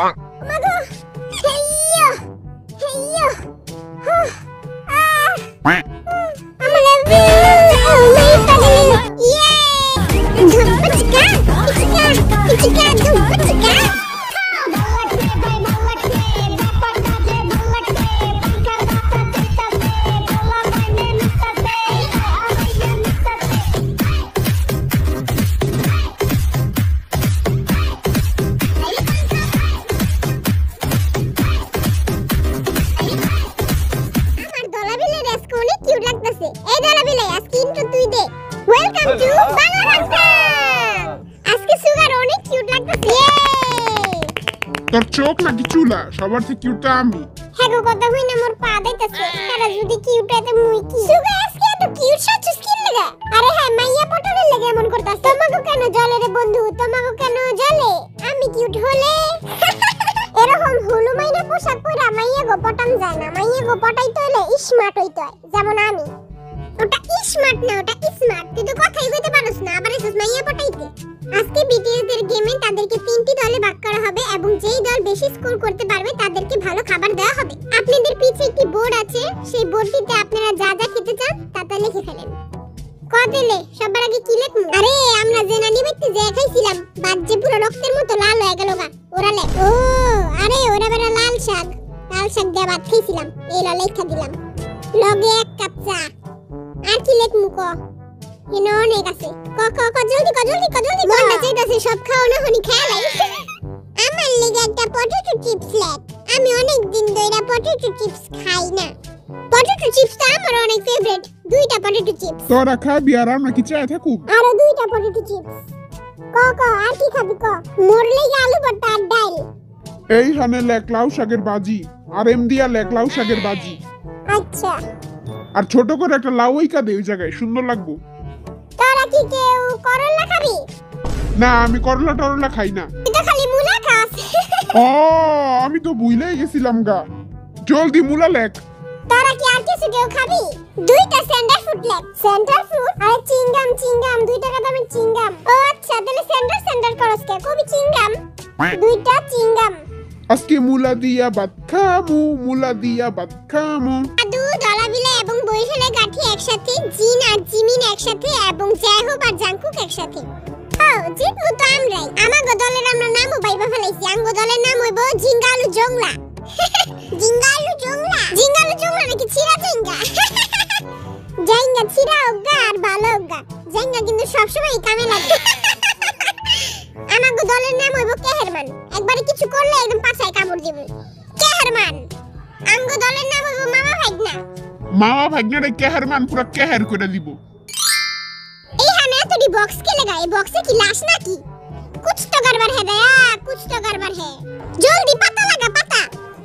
মাগো হেইয়ো হেইয়ো তোর চোখ নাকি চুলা সবার থেকে কিউটটা আমি হ্যাঁ গো কথা হই না মোর পা দাইতাছে তারা যদি কিউটাতে মুই কি সুগা আজকে এত কিউট সাজছিস কি লাগা আরে হ্যাঁ মাইয়া পটলের লাগে এমন করতাছ তোমাগো কেন জ্বলে রে বন্ধু তোমাগো কেন জ্বলে আমি কিউট হলে এরকম হুলু মাইনা পোশাক পরা মাইয়া গো পটান যায় না মাইয়া গো পটাইতে হলে স্মার্ট হইতে হয় যেমন আমি ওটা স্মার্ট না ওটা স্মার্ট তুই তো কথাই কইতে পারছ না আবার এসে মাইয়া পটাইতে আজকে বিটিএস দের গেমে তাদেরকে 3টি দলে ভাগ করা হবে এবং যেই দল বেশি স্কোর করতে পারবে তাদেরকে ভালো খাবার দেওয়া হবে আপনাদের পিছে একটি বোর্ড আছে সেই বোর্ডটিতে আপনারা যা যা খেতে চান তা লিখে ফেলেন কদিলে সবার আগে কি লিখমু আরে আমরা জেনা নিবেতে যে খাইছিলাম বাজে পুরো রক্তের মতো লাল হয়ে গেল গা ওরা লে ও আরে ওরা বেরা লাল শাক দিয়ে ভাত খাইছিলাম এই লেখা দিলাম লগে এক কাপ চা আর কি লিখমু ক ইনো অনেক আছে ক জলদি মনটা চাইতাছে সব খাও না হনি খেলাই আমার লাগি একটা পটেটো চিপস লেখ আমি অনেক দিন ধরে পটেটো চিপস খাই না পটেটো চিপসটা আমার অনেক ফেভারিট দুইটা পটেটো চিপস তোরা খাবি আর আমরা কি চাই থাকুক আরো দুইটা পটেটো চিপস ক আর কি খাবি ক মোর লাগি আলু ভর্তা আর ডাল এইখানে লেখ লাউ শাকের বাজি আর এম দিয়া লেখ লাউ শাকের বাজি আচ্ছা আর ছোট করে একটা লাউ ওইকা দে ওই জায়গায় সুন্দর লাগবে তোরা কি কেউ করলা খাবি না আমি করলা টরলা খাই না তুই তো খালি মুলা খাস ও আমি তো ভুলেই গেছিলাম গা জলদি মুলা লেখ তোরা কি আর কিছু কেউ খাবি দুইটা সেন্টার ফুড লেখ সেন্টার ফুড আর চিংগাম 2 টাকা দামের চিংগাম ও আচ্ছা তাহলে সেন্টার করস কে কবি চিংগাম দুইটা চিংগাম আজকে মুলা দিয়া ভাত খামু আদু দলাবিলা এবং বরিশালে গাঠি একসাথে জিন আর জিমিন একসাথে এবং জায়হব আর জাংকুক একসাথে ও জিতমু তো আমরাই আমাগো দলের আমরা নামও বাইবা ফেলাইছি আমগো দলের নাম হইব জিঙ্গালু জংলা জিঙ্গালু জংলা নাকি ছিড়া জিঙ্গা জাইঙ্গা ছিড়া ওগা আর ভালো ওগা জাইঙ্গা কিন্তু সবসময় কামে লাগে আমাগো দলের নাম হইব কেহেরমান একবারে কিছু করলে একদম পাছায় কামড় দিব কেহেরমান আমগো দলের নাম হইব মামা ভাগ্নারে কেহেরমান পুরো কেহের করে দিব এইখানে এতটি বক্স কে লাগা এই বক্সে কি লাশ নাকি कुछ तो गड़बड़ है दया कुछ तो गड़बड़ है জলদি পাতা লাগা পাতা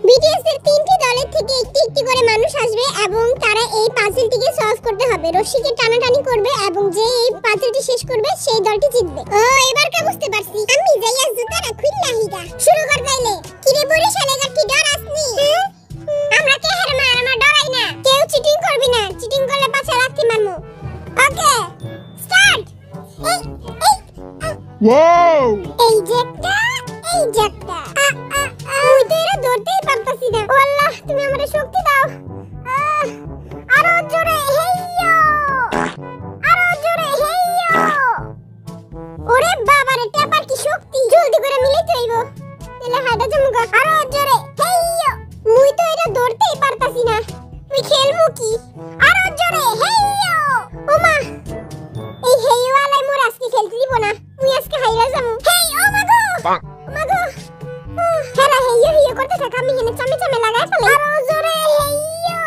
বিটিএস এর 3টি দলের থেকে একটি করে মানুষ আসবে এবং তারা এই পাজলটিকে সলভ করতে হবে রশিকে টানাটানি করবে এবং যে এই পাজলটি শেষ করবে সেই দলটি জিতবে ও এবার কে বুঝতে পারছি আমি যাইয়া জুতাটা খুললা হিগা শুরু কর তাইলে কিরে বরিশালে গাটি ডরাসনি আমরা কে হের মার আমরা ডরাই না কেউ চিটিং করবি না চিটিং করলে পাছে লাথি মারমু ওকে স্টার্ট ওয়াও এই জেকটা ওই তেরে ধরতেই পারতাছি না আল্লাহ তুমি আমারে শক্তি দাও আরো জোরে হেইয়ো ওরে বাবা রে টেপার কি শক্তি জলদি করে মিলাইতে হইব তাহলে হাইডা জমুগা আরো জোরে হেইয়ো মুই তো এটা ধরতেই পারতাছি না তুই খেলমু কি আরো জোরে হেইয়ো ওমা এই হেইয়ো আলাই মোর আজকে খেলতে দিব না মুই আজকে হাইরা যামু হেই ও মাগো হেরা হেইয়ো করতে থাক আমি এখানে চামে লাগাই ফেলে আরো জোরে হেইয়ো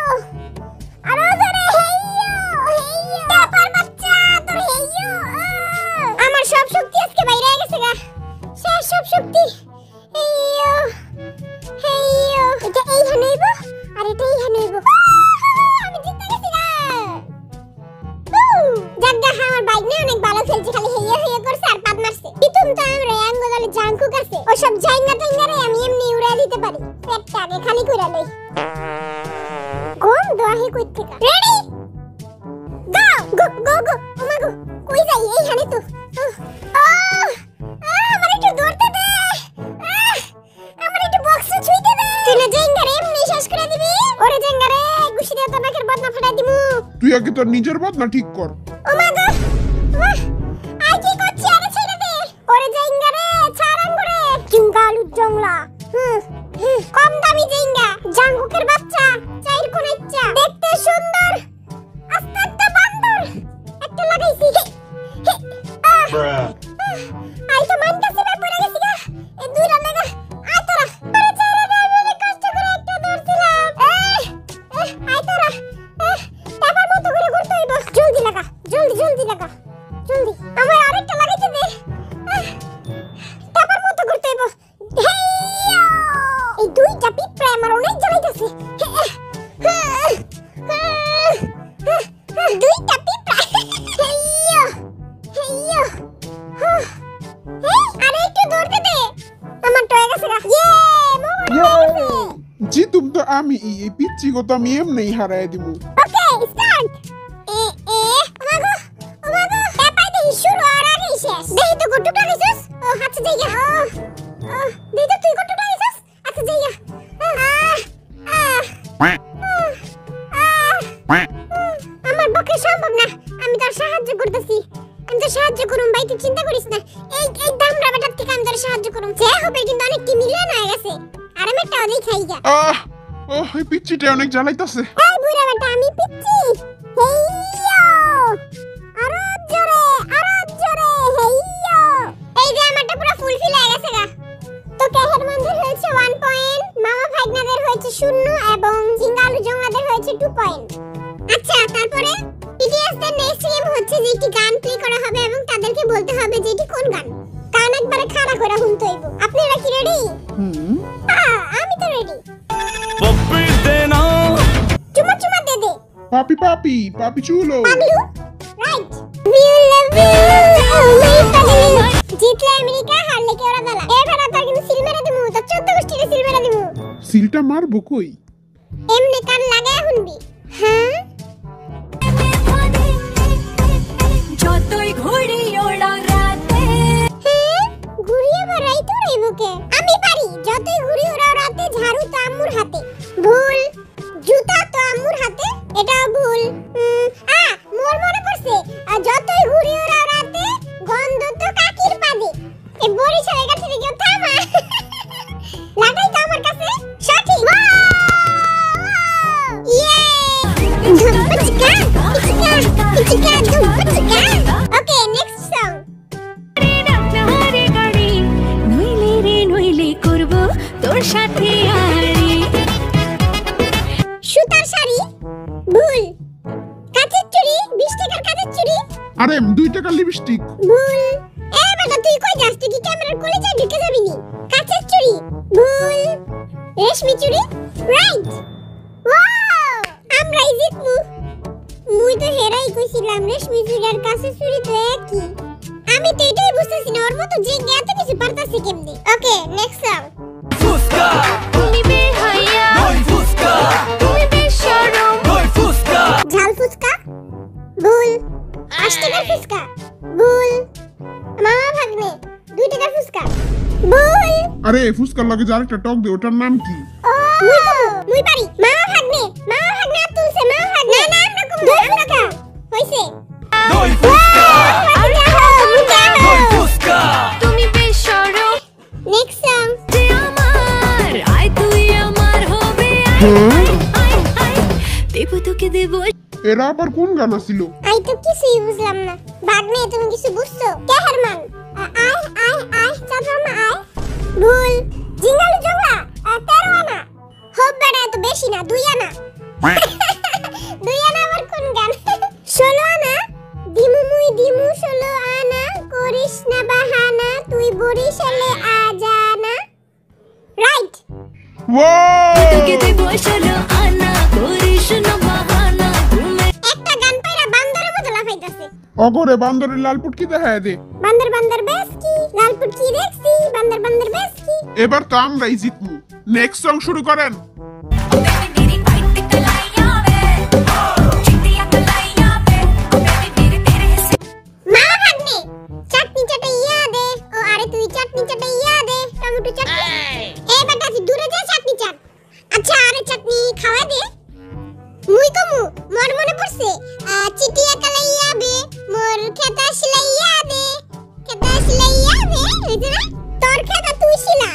টেপার বাচ্চা তোর হেইয়ো আমার সব শক্তি আজকে বাইরে গেছে গা শেষ সব শক্তি হেইয়ো এটা এই হানেইবো আর এটা এই হানেইবো আমি জিতে গেছি গা জাগা আমার বাইক নিয়ে অনেক ভালো খেলছে খালি হেইয়ো করছে আর পাদ মারছে প্রথম তো আমরা আঙ্গলে জাংকুক আছে ও সব জায়গা টাইগারে আমি এমনি উড়াই দিতে পারি পেটটা আগে খালি কইরা লই কোন দোয়াহি কই থেকে রেডি গো ও মাগো কই যাই এই হানে তো আমার একটু দৌড়তে দে আমার আগে তোর নিজের বদনা ঠিক কর। ও মা গো আই কি করছি আরে ছেড়ে দে ওরে জাইঙ্গা রে ছাড়ান করে জঙ্গালু জংলা কম দামি জাইঙ্গা জাঙ্গুকের বাচ্চা চাইর কোন ইচ্ছা দেখতে সুন্দর আস্তে আস্তে বান্দর একটা লাগাইছি আই তো মানতাছি না পড়ে গেছি গা এই দুইটা লাগা আই তোরা আরে ছেড়ে দে আমি অনেক কষ্ট করে একটা ধরছিলাম আই তোরা টাকার মতো করে করতে হইব জলদি লাগা জলদি লাগা জলদি আমার আরেকটা লাগাইতে দে টাকার মতো করতে হইব এই দুইটা পিঁপড়া আমার অনেক জ্বালাইতেছে দুইটা পিঁপড়া আরে একটু দৌড়তে দে আমার টয়ে গেছে গা জি তুম তো আমি এই পিচ্চি গো তো আমি এমনি হারায় দিব। ওকে স্টার্ট ওমাগো পেপাই দেই শুরু আর আগে শেষ দেই তো গুটুটা নিছিস ও হাতে যাইয়া দেই তো তুই গুটুটা নিছিস হাতে যাইয়া আমার পক্ষে সম্ভব না আমি তোর সাহায্য করতেছি আমি তো সাহায্য করুম ভাই তুই চিন্তা করিস না এই দামড়া বেটার থেকে আমি তোর সাহায্য করুম যে হবে কিন্তু অনেক কি মিলে না গেছে আর আমি একটা ওই খাই গা এই পিচ্চিটা অনেক জ্বালাইতাছে। এই বুড়া বেটা আমি পিচ্চি হেইয়ো আরো জোরে হেইয়ো এই যে আমারটা পুরো ফুলফিল হয়ে গেছে গা তো কেহের মন্দির হয়েছে 1 পয়েন্ট মামা ভাগনাদের হয়েছে 0 এবং জিঙ্গালু জংলাদের হয়েছে 2 পয়েন্ট। আচ্ছা তারপরে টিটিএস দের নেক্সট গেম হচ্ছে যে একটি গান প্লে করা হবে এবং তাদেরকে বলতে হবে যে এটি কোন গান কান একবারে খাড়া করে শুনতে হইব। আপনারা কি রেডি? আমি তো রেডি। पप्पी देना চুমা দে দে পাপি চুলো পাগলু right we love you oh my পাগলু জিতলে আমেরিকা হারলে কেওড়া দালা এবার তোর কিন্তু সিল মেরে দিমু তো 14 গোষ্ঠীরে সিল মেরে দিমু সিলটা মারবো কই এমনি কান লাগায় শুনবি হ্যাঁ যতই ঘুড়ি ওড়া রাতে ঘুরিয়ে বেড়াই তো রেবুকে আমি পারি যতই ঘুরি ওড়াও রাতে ঝাড়ু তো আম্মুর হাতে ভুল জুতা তো আম্মুর হাতে এটাও ভুল মোর মনে পড়ছে যতই ঘুরি ওড়াও রাতে গন্ধ তো কাকির পাদে এ বরিশালের কাছে থেকে থামা লাগাই তো আমার কাছে সঠিক ইয়ে ধুমপচকা ইচিকা ধুমপচকা ওকে নেক্সট সং হারে গাড়ি নইলে করব তোর সাথে আড়ি সুতার শাড়ি ভুল কাচের চুড়ি 20 টাকার কাচের চুড়ি আরে 2 টাকার লিপস্টিক ভুল এ বেটা তুই কই যাস তুই কি ক্যামেরার কোলে যা ঢুকে যাবি নি কাচের চুড়ি ভুল রেশমি চুড়ি রাইট ওয়াও আমরা জিতমু মুই তো হেরাই কইছিলাম রেশমি চুড়ি আর কাচের চুড়ি তো একই আমি তো এটাই বুঝতেছি না ওর মতো যে এত কিছু পারতাছে কেমনে ওকে নেক্সট সং फुसका তুমি বেহায়া नोई फुसका তুমি বেশরম नोई फुसका ঝাল ফুচকা ভুল 8 টাকার ফুচকা ভুল মামা ভাগ্নে 2 টাকার ফুচকা ভুল আরে ফুসকার লগে যে আরেকটা টক দে ওটার নাম কি ও মুই পারি মামা ভাগ্নে আর তুলছে মামা ভাগ্নে না আমরা কম ফুচকা হইছে नोई फुसका মুজা नोई फुसका তুমি বেশরম নেক্সট সং যে আমার আয় তুই আমার হবে আয় দেব তোকে দেব এরা আবার কোন গান ছিল? আই তো কিছুই বুঝলাম না ভাগ্নে তুমি কিছু বুঝছো কে হারমান আয় চাচা আয় ভুল জিঙ্গালু জংলা 13 আনা হোপ বেড়া তো বেশি না 2 আনা 2 আনা আবার কোন গান 16 আনা দিমু 16 আনা করিস না বাহানা তুই বরিশালে আজানা রাইট তোকে দেব 16 আনা করিস না বাহানা তুমি একটা গান পাইরা বান্দরের মতো লাফাইতাছে অগরে বান্দরের লালপুট কি দেখায় দে। বান্দর বেশ কি লালপুট কি দেখছি বান্দর বেশ কি এবার তো আমরাই জিতমু। নেক্সট সং শুরু করেন। मेरी बाइक कलाइया वे चिट्टियां कलाइया वे मेरी तेरे से মামা ভাগ্নে চাটনি চাটাইয়া দে ও আরে তুই চাটনি চাটাইয়া দে টমেটো চাটনি এ বেটা তুই দূরে যা চাটনি চাট আচ্ছা আরে চাটনি খাওয়া দে মুই কমু মোর মনে পড়ছে শিলাইয়া দে খেদা শিলাইয়া দে বুঝছ না তোর খেদা তুই শিলা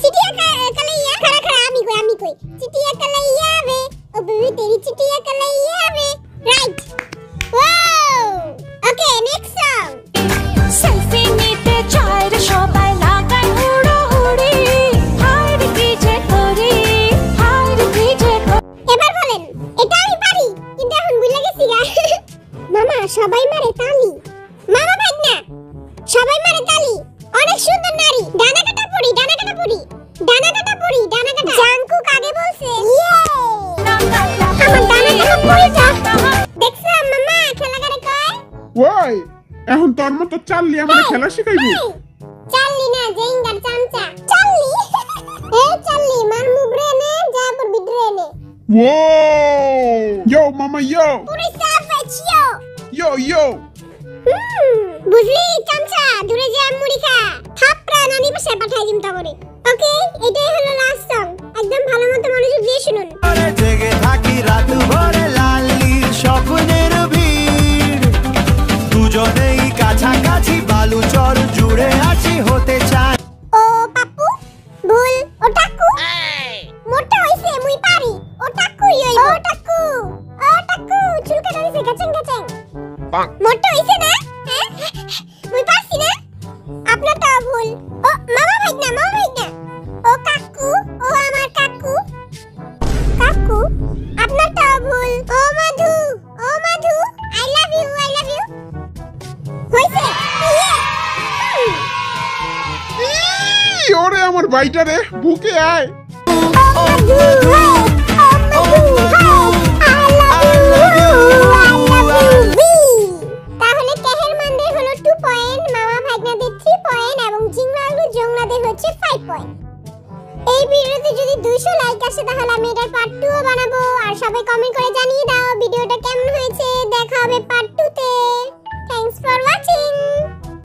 চিটিয়া কালাইয়া খরা খরা আমি কই চিটিয়া কালাইয়া বে ও বেবি তেরি চিটিয়া কালাইয়া বে right wow okay next song selfie নিতে চায় রে সবাই লাগায় হুড়োহুড়ি হায় রে কি যে করি হায় রে কি যে করি এবার বলেন এটা আমি পারি কিন্তু এখন ভুলে গেছি গা মামা সবাই মারে তালি মামা ভাগনা সবাই মারে তালি অনেক সুন্দর নারী ডানা কাটা পড়ি ডানা কাটা পড়ি ডানা কাটা পড়ি ডানা কাটা জাঙ্কুক আগে বলছে ইয়ে আমার ডানা কাটা পড়িটা দেখছ মামা খেলা করে কয় ওই এখন তোর মতো চাললি আমাদের খেলা শিখাইবি চাললি না জেঙ্গার চামচা চাললি এই চাললি মার মুবরে নে যা পর বিদ্রে নে Yo, mama, yo, Puri সাফেচিও yo. বুঝলি চামচা দূরে যা মুড়ি খা থাপড়া নানি পাশে পাঠাই দিম তাবরে ওকে এটাই হলো লাস্ট সং একদম ভালো মতো মনোযোগ দিয়ে শুনুন জেগে থাকি রাত ভরে লালির স্বপ্নের ভিড় দুজনেই কাছাকাছি বালুচর জুড়ে আছি হতে চাই ও পাপ্পু ভুল ও টাকু মোটা হইছে মুই পারি ও টাকু ও টাকু চুল কাটা দিছে গাচং গাচং মোটা হইছে না হ্যাঁ মুই পারছি না আপনারটা ভুল ও মামা ভাইনা ও কাকু ও আমার কাকু আপনারটা ভুল ও মাধু আই লাভ ইউ হইছে ওরে আমার ভাইটা রে বুকে আয় তাহলে কেহের মানদের হলো 2 পয়েন্ট মামা ভাগনাদের 3 পয়েন্ট এবং জিংলালু জংলাদের হচ্ছে 5 পয়েন্ট এই ভিডিওতে যদি 200 লাইক আসে তাহলে আমি এটার পার্ট 2 বানাবো আর সবাই কমেন্ট করে জানিয়ে দাও ভিডিওটা